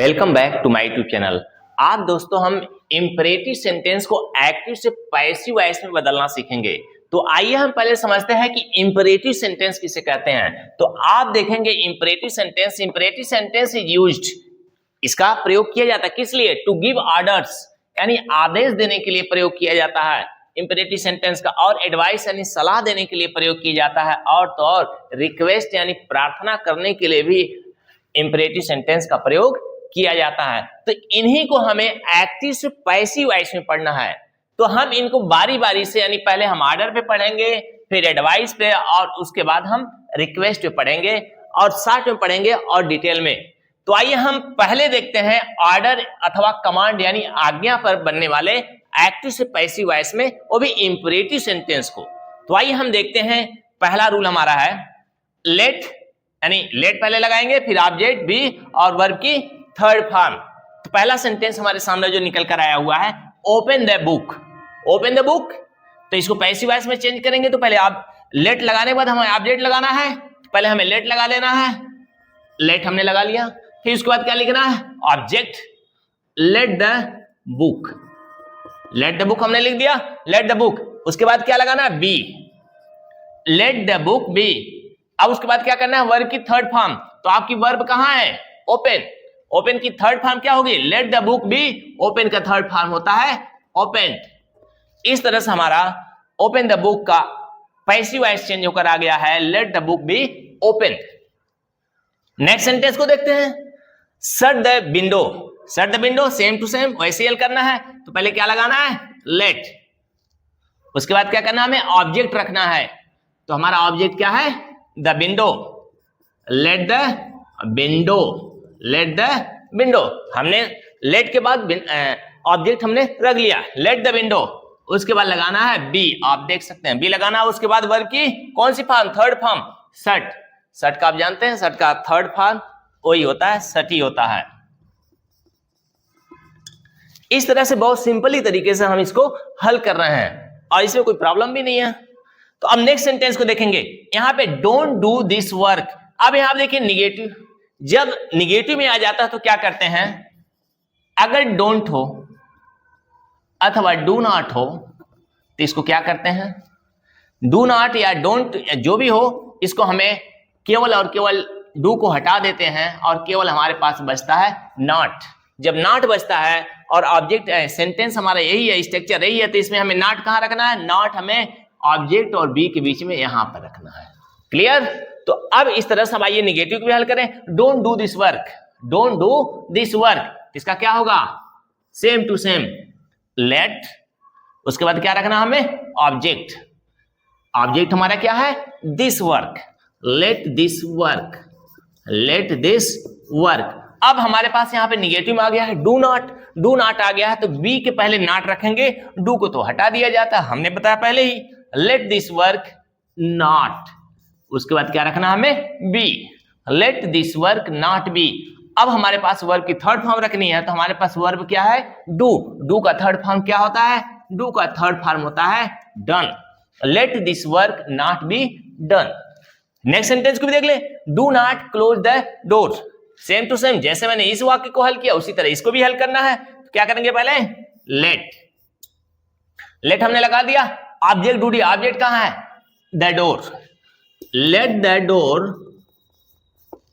Welcome back to my YouTube channel. आज दोस्तों हम इंपरेटिव सेंटेंस को एक्टिव से पैसिव वॉइस में बदलना सीखेंगे। तो आइए हम पहले समझते हैं कि इंपरेटिव सेंटेंस किसे कहते हैं। तो आप देखेंगे इंपरेटिव सेंटेंस इज यूज्ड, इसका प्रयोग किया जाता है किस लिए? टू गिव ऑर्डर्स, यानी आदेश देने के लिए प्रयोग किया जाता है इंपरेटिव सेंटेंस का। और एडवाइस यानी सलाह देने के लिए प्रयोग किया जाता है। और तो और रिक्वेस्ट यानी प्रार्थना करने के लिए भी इंपरेटिव सेंटेंस का प्रयोग किया जाता है। तो इन्हीं को हमें एक्टिव से पैसिव वॉइस में पढ़ना है। तो हम इनको बारी बारी से, यानी पहले हम ऑर्डर पे पढ़ेंगे, फिर एडवाइस पे, और उसके बाद हम रिक्वेस्ट पे पढ़ेंगे, और साथ में पढ़ेंगे और डिटेल में। तो आइए हम पहले देखते हैं ऑर्डर अथवा कमांड यानी आज्ञा पर बनने वाले एक्टिव से पैसिव वॉइस में, वो भी इंपरेटिव सेंटेंस को। तो आइए हम देखते हैं। पहला रूल हमारा है लेट, यानी लेट पहले लगाएंगे, फिर ऑब्जेक्ट बी और वर्ब की थर्ड फॉर्म। तो पहला सेंटेंस हमारे सामने जो निकल कर आया हुआ है, open the book. Open the book, तो इसको पैसिव वॉइस में चेंज करेंगे। तो पहले आप लेट लगाने के बाद हमें ऑब्जेक्ट लगाना है। पहले हमें लेट लगा लेना है, लेट हमने लगा लिया। फिर उसके बाद क्या लिखना है? Object late the book. Late the book हमने लिख दिया, लेट द बुक। उसके बाद क्या लगाना है? Be, let the book be. अब उसके बाद क्या करना है? वर्ब की थर्ड फॉर्म। तो आपकी वर्ब कहां है? ओपन। ओपन की थर्ड फॉर्म क्या होगी? Let the book be. Open का थर्ड फॉर्म होता है ओपन। इस तरह से हमारा ओपन द बुक का पैसिव वॉइस चेंज होकर आ गया है let the book be open. Next sentence को देखते हैं। Shut the window. Shut the window, same to same वैसे ही करना है। तो पहले क्या लगाना है? लेट। उसके बाद क्या करना है? हमें ऑब्जेक्ट रखना है। तो हमारा ऑब्जेक्ट क्या है? The window. Let the window, let the window. हमने लेट के बाद ऑब्जेक्ट हमने रख लिया, लेट द विंडो। उसके बाद लगाना है बी, आप देख सकते हैं बी लगाना है। उसके बाद वर्ब की कौन सी form? Third form, shut. Shut का आप जानते हैं, शट का थर्ड फॉर्म वही होता है, शट ही होता है। इस तरह से बहुत सिंपली तरीके से हम इसको हल कर रहे हैं और इसमें कोई प्रॉब्लम भी नहीं है। तो अब नेक्स्ट सेंटेंस को देखेंगे। यहां पे डोंट डू दिस वर्क। अब यहां देखिए निगेटिव, जब निगेटिव में आ जाता है तो क्या करते हैं? अगर डोंट हो अथवा डू नॉट हो तो इसको क्या करते हैं? डू नॉट या डोंट जो भी हो, इसको हमें केवल और केवल डू को हटा देते हैं और केवल हमारे पास बचता है नॉट। जब नॉट बचता है और ऑब्जेक्ट सेंटेंस हमारा यही है, स्ट्रक्चर यही है, तो इसमें हमें नॉट कहां रखना है? नॉट हमें ऑब्जेक्ट और बी के बीच में यहां पर रखना है। क्लियर? तो अब इस तरह से हम आइए निगेटिव को भी हल करें। Don't do this work, don't do this work, इसका क्या होगा? Same to same let. उसके बाद क्या रखना हमें? ऑब्जेक्ट। ऑब्जेक्ट हमारा क्या है? This work, late this work, late this work. अब हमारे पास यहां पे निगेटिव में आ गया है डू नॉट, डू नॉट आ गया है, तो बी के पहले नॉट रखेंगे, डू को तो हटा दिया जाता है, हमने बताया पहले ही। Let this work not. उसके बाद क्या रखना हमें? Be, let this work not be. अब हमारे पास वर्ब की थर्ड फॉर्म रखनी है, तो हमारे पास वर्ब क्या है? डू। डू का थर्ड फॉर्म क्या होता है? डू का थर्ड फॉर्म होता है done. Let this work not be done. Next sentence को भी देख ले। Do not close the door. Same to same, जैसे मैंने इस वाक्य को हल किया उसी तरह इसको भी हल करना है। तो क्या करेंगे? पहले लेट, लेट हमने लगा दिया। ऑब्जेक्ट ढूंढिए, ऑब्जेक्ट कहां है? The door. Let the door,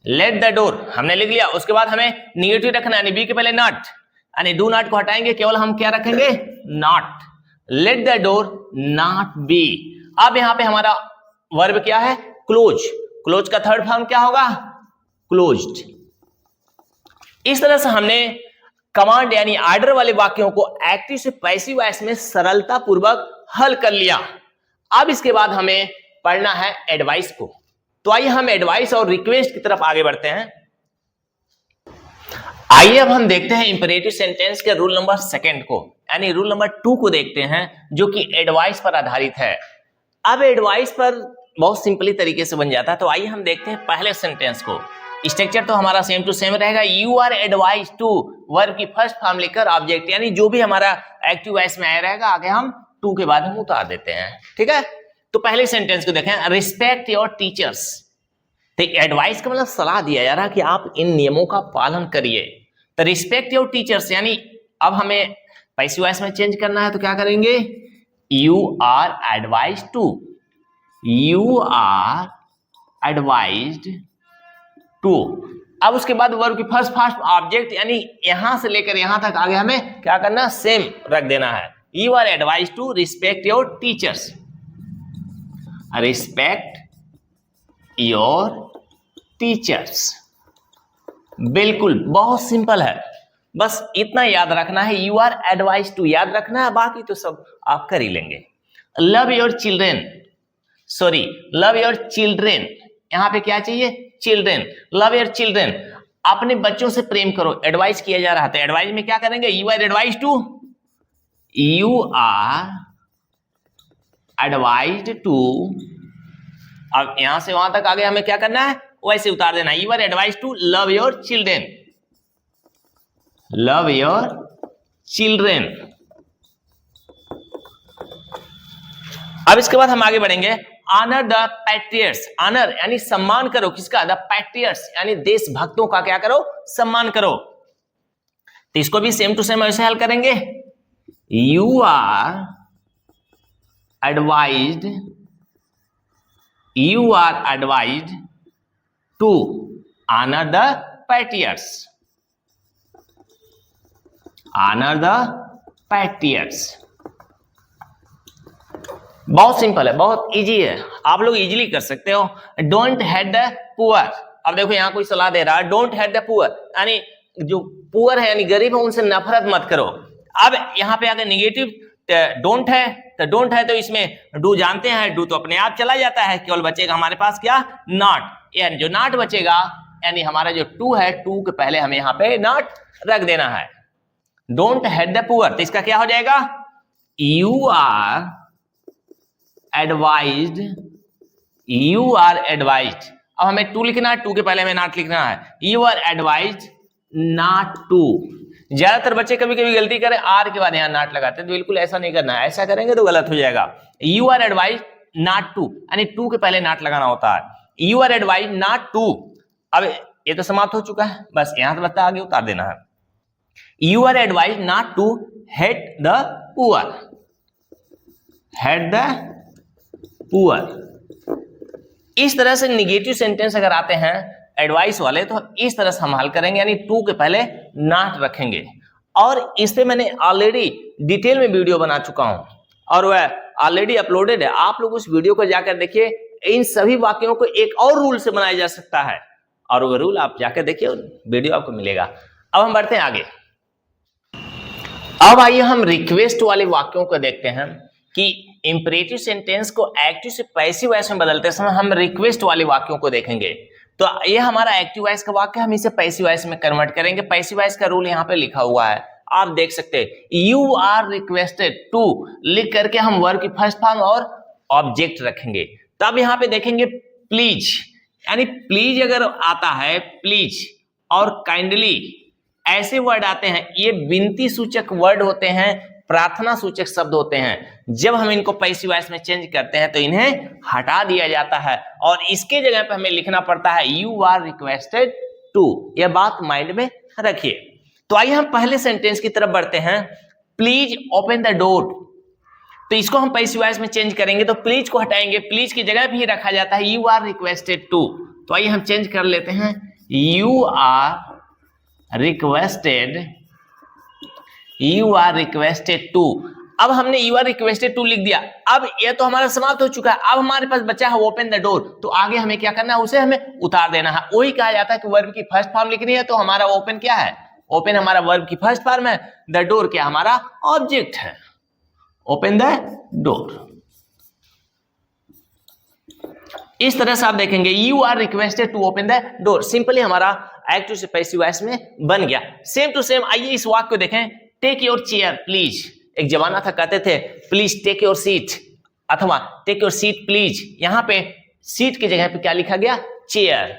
let the door हमने लिख लिया। उसके बाद हमें निगेटिव रखना है, यानी बी के पहले नॉट, यानी डू नॉट को हटाएंगे, केवल हम क्या रखेंगे? Not. Let the door not be. अब यहां पे हमारा वर्ब क्या है? क्लोज। क्लोज का थर्ड फॉर्म क्या होगा? क्लोज्ड। इस तरह से हमने कमांड यानी ऑर्डर वाले वाक्यों को एक्टिव से पैसिव वॉइस में सरलता पूर्वक हल कर लिया। अब इसके बाद हमें पढ़ना है एडवाइस को। तो आइए हम एडवाइस और रिक्वेस्ट की तरफ आगे बढ़ते हैं। आइए अब हम देखते हैं इंपरेटिव सेंटेंस के रूल नंबर सेकंड को, यानी रूल नंबर 2 को देखते हैं, जो कि एडवाइस पर आधारित है। अब एडवाइस पर बहुत सिंपली तरीके से बन जाता है। तो आइए हम देखते हैं पहले सेंटेंस को। स्ट्रक्चर तो हमारा सेम टू सेम रहेगा। You are advise to, verb की फर्स्ट फॉर्म लेकर ऑब्जेक्ट, यानी जो भी हमारा एक्टिव वॉइस में आया रहेगा आगे हम टू के बाद हम उतार देते हैं। ठीक है? तो पहले सेंटेंस को देखें। Respect your teachers. तो एडवाइस का मतलब सलाह दिया जा रहा है कि आप इन नियमों का पालन करिए। तो रिस्पेक्ट योर टीचर्स, यानी अब हमें पैसिव वॉइस में चेंज करना है तो क्या करेंगे, you are advised to, you are advised to. अब उसके बाद वर्ब की फर्स्ट ऑब्जेक्ट यानी यहां से लेकर यहां तक आगे हमें क्या करना, सेम रख देना है। You are advised to respect your teachers, respect your teachers. बिल्कुल बहुत सिंपल है, बस इतना याद रखना है, यू आर एडवाइज्ड टू याद रखना है, बाकी तो सब आप कर ही लेंगे। Love your children, sorry love your children, यहां पे क्या चाहिए, चिल्ड्रेन। लव योर चिल्ड्रेन, अपने बच्चों से प्रेम करो, एडवाइस किया जा रहा था। एडवाइस में क्या करेंगे, you are advised to, you are advised to. अब यहां से वहां तक आगे हमें क्या करना है, वैसे उतार देना, you are advised to love your children, love your children. अब इसके बाद हम आगे बढ़ेंगे, ऑनर द पैट्रियट्स, ऑनर यानी सम्मान करो किसका, द पैट्रियट्स यानी देशभक्तों का क्या करो, सम्मान करो। तो इसको भी सेम टू सेम ऐसे हल करेंगे, you are advised, you are advised to honour the patriots, honour the patriots. बहुत सिंपल है, बहुत इजी है, आप लोग इजीली कर सकते हो। डोंट हेट द पुअर, अब देखो यहां कोई सलाह दे रहा है, डोंट हेट द पुअर यानी जो पुअर है यानी गरीब है उनसे नफरत मत करो। अब यहां पे अगर निगेटिव डोंट है तो डोंट है तो इसमें डू जानते हैं, डू तो अपने आप चला जाता है, केवल बचेगा हमारे पास क्या, नॉट, यानी जो नॉट बचेगा यानी हमारा जो टू है, टू के पहले हमें यहां पे नॉट रख देना है। डोंट हेट द पुअर, तो इसका क्या हो जाएगा, you are advised, you are advised. अब हमें टू लिखना है, टू के पहले हमें नॉट लिखना है, you are advised not to. ज्यादातर बच्चे कभी कभी गलती करें, आर के बाद यहां नॉट लगाते हैं, तो बिल्कुल ऐसा नहीं करना है, ऐसा करेंगे तो गलत हो जाएगा। You are advised not to यानी टू के पहले नॉट लगाना होता है, you are advised not to. अब ये तो समाप्त हो चुका है, बस यहां से बता आगे उतार देना है, you are advised not to hate the poor, hate the poor. इस तरह से निगेटिव सेंटेंस अगर आते हैं एडवाइस वाले तो इस तरह से हम हल करेंगे, यानी टू के पहले नॉट रखेंगे। और इस पे मैंने ऑलरेडी डिटेल में वीडियो बना चुका हूं और वह ऑलरेडी अपलोडेड है, आप लोग उस वीडियो को जाकर देखिए। इन सभी वाक्यों को एक और रूल से बनाया जा सकता है और वह रूल आप जाकर देखिए, वीडियो आपको मिलेगा। अब हम बढ़ते हैं आगे। अब आइए हम रिक्वेस्ट वाले वाक्यों को देखते हैं कि इंपरेटिव सेंटेंस को एक्टिव से पैसिव वॉइस में बदलते समय हम रिक्वेस्ट वाले वाक्यों को देखेंगे। तो ये हमारा एक्टिव वॉइस का वाक्य, हम इसे पैसिव वॉइस में कन्वर्ट करेंगे। पैसिव वॉइस का रूल यहाँ पे लिखा हुआ है, आप देख सकते हैं, यू आर रिक्वेस्टेड टू लिख करके हम वर्ब की फर्स्ट फॉर्म और ऑब्जेक्ट रखेंगे। तब यहाँ पे देखेंगे प्लीज, यानी प्लीज अगर आता है, प्लीज और काइंडली ऐसे वर्ड आते हैं, ये विनती सूचक वर्ड होते हैं, प्रार्थना सूचक शब्द होते हैं। जब हम इनको पैसिव वॉइस में चेंज करते हैं तो इन्हें हटा दिया जाता है और इसके जगह पे हमें लिखना पड़ता है यू आर रिक्वेस्टेड टू। यह बात माइंड में रखिए। तो आइए हम पहले सेंटेंस की तरफ बढ़ते हैं, प्लीज ओपन द डोर। तो इसको हम पैसिव वॉइस में चेंज करेंगे तो प्लीज को हटाएंगे, प्लीज की जगह भी रखा जाता है यू आर रिक्वेस्टेड टू। तो आइए हम चेंज कर लेते हैं, you are requested, you are requested to. अब हमने यू आर रिक्वेस्टेड टू लिख दिया, अब यह तो हमारा समाप्त हो चुका है। अब हमारे पास बचा है ओपन द डोर, तो आगे हमें क्या करना है, उसे हमें उतार देना है। वही कहा जाता है कि वर्ब की फर्स्ट फॉर्म लिखनी है, तो हमारा ओपन क्या है, ओपन हमारा वर्ब की फर्स्ट फॉर्म है, द डोर क्या हमारा ऑब्जेक्ट है, ओपन द डोर। इस तरह से आप देखेंगे you are requested to open the door, simply हमारा एक्टिव से पैसिव वॉइस में बन गया। सेम टू सेम आइए इस वाक्य को देखें, टेक योर चेयर प्लीज। एक जमाना था कहते थे प्लीज टेक योर सीट अथवा टेक योर सीट प्लीज। यहां पे सीट की जगह पे क्या लिखा गया, chair,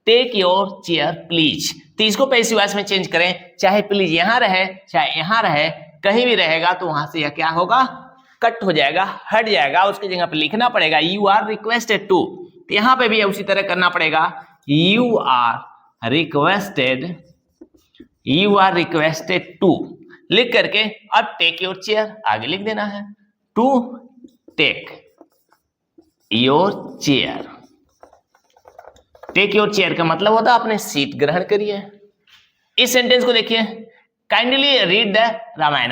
take your chair please. तो इसको पैसिव वॉइस में चेंज करें, चाहे प्लीज यहां रहे चाहे यहां रहे, कहीं भी रहेगा तो वहां से यह क्या होगा, कट हो जाएगा, हट जाएगा। उसकी जगह पे लिखना पड़ेगा यू आर रिक्वेस्टेड टू। तो यहां पे भी उसी तरह करना पड़ेगा, you are requested, you are requested to लिख करके अब टेक योर चेयर आगे लिख देना है, to take your chair. Take your chair का मतलब होता है आपने सीट ग्रहण करी है। इस सेंटेंस को देखिए, काइंडली रीड द रामायण।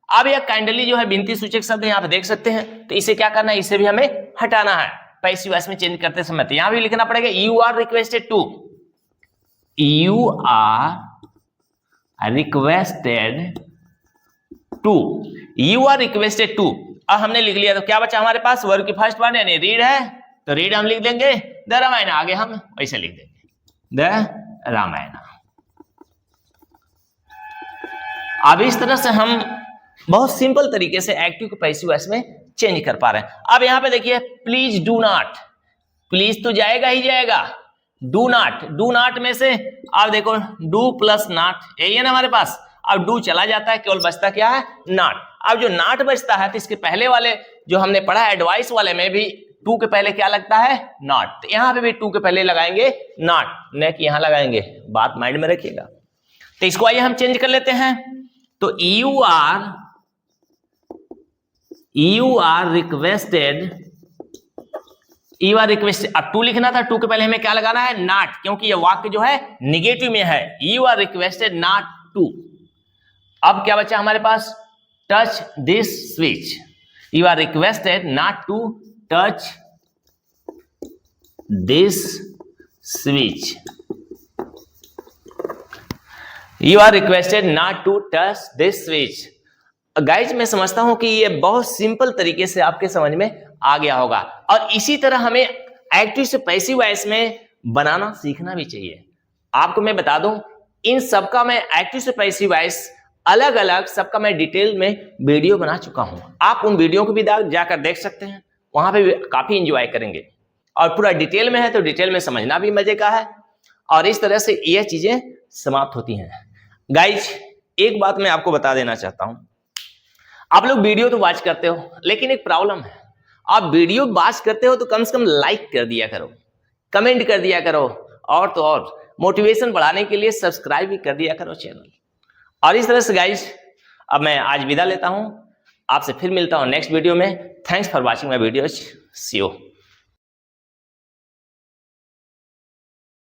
अब यह काइंडली जो है विनती सूचक शब्द यहाँ पे देख सकते हैं, तो इसे क्या करना है, इसे भी हमें हटाना है पैसिव वॉइस में चेंज करते समय। तो यहां भी लिखना पड़ेगा you are requested to, you are requested to, you are requested to. अब हमने लिख लिया, तो क्या बचा हमारे पास, वर्ब की फर्स्ट पार्ट यानी रीड है, तो रीड हम लिख देंगे द रामायण, आगे हम वैसे लिख देंगे द रामायण। अब इस तरह से हम बहुत सिंपल तरीके से एक्टिव को पैसिव वॉइस में चेंज कर पा रहे हैं। अब यहां पे देखिए, प्लीज डू नॉट, प्लीज तो जाएगा ही जाएगा, डू नॉट, डू नॉट में से अब देखो डू प्लस नॉट, यही है ना हमारे पास। अब डू चला जाता है, केवल बचता क्या है, नॉट। अब जो नॉट बचता है, तो इसके पहले वाले जो हमने पढ़ा एडवाइस वाले में भी टू के पहले क्या लगता है, नॉट। तो यहां पे भी टू के पहले लगाएंगे नॉट, न कि यहां लगाएंगे, बात माइंड में रखिएगा। तो इसको आइए हम चेंज कर लेते हैं। तो you are requested, you are requested, अब टू लिखना था, टू के पहले हमें क्या लगाना है, नॉट, क्योंकि ये वाक्य जो है निगेटिव में है। You are requested not to. अब क्या बचा हमारे पास, touch this switch, you are requested not to touch this switch, you are requested not to touch this switch. Guys मैं समझता हूं कि ये बहुत सिंपल तरीके से आपके समझ में आ गया होगा, और इसी तरह हमें एक्टिव से पैसिव वॉइस में बनाना सीखना भी चाहिए। आपको मैं बता दूं, इन सबका मैं एक्टिव से पैसिव वॉइस अलग अलग सबका मैं डिटेल में वीडियो बना चुका हूं। आप उन वीडियो को भी जाकर देख सकते हैं, वहां पे भी काफी इंजॉय करेंगे, और पूरा डिटेल में है तो डिटेल में समझना भी मजे का है, और इस तरह से ये चीजें समाप्त होती हैं। गाइज एक बात मैं आपको बता देना चाहता हूं, आप लोग वीडियो तो वॉच करते हो, लेकिन एक प्रॉब्लम है, आप वीडियो वॉच करते हो तो कम से कम लाइक कर दिया करो, कमेंट कर दिया करो, और तो और मोटिवेशन बढ़ाने के लिए सब्सक्राइब भी कर दिया करो चैनल। और इस तरह से गाइज अब मैं आज विदा लेता हूं, आपसे फिर मिलता हूं नेक्स्ट वीडियो में। Thanks for watching my videos, see you.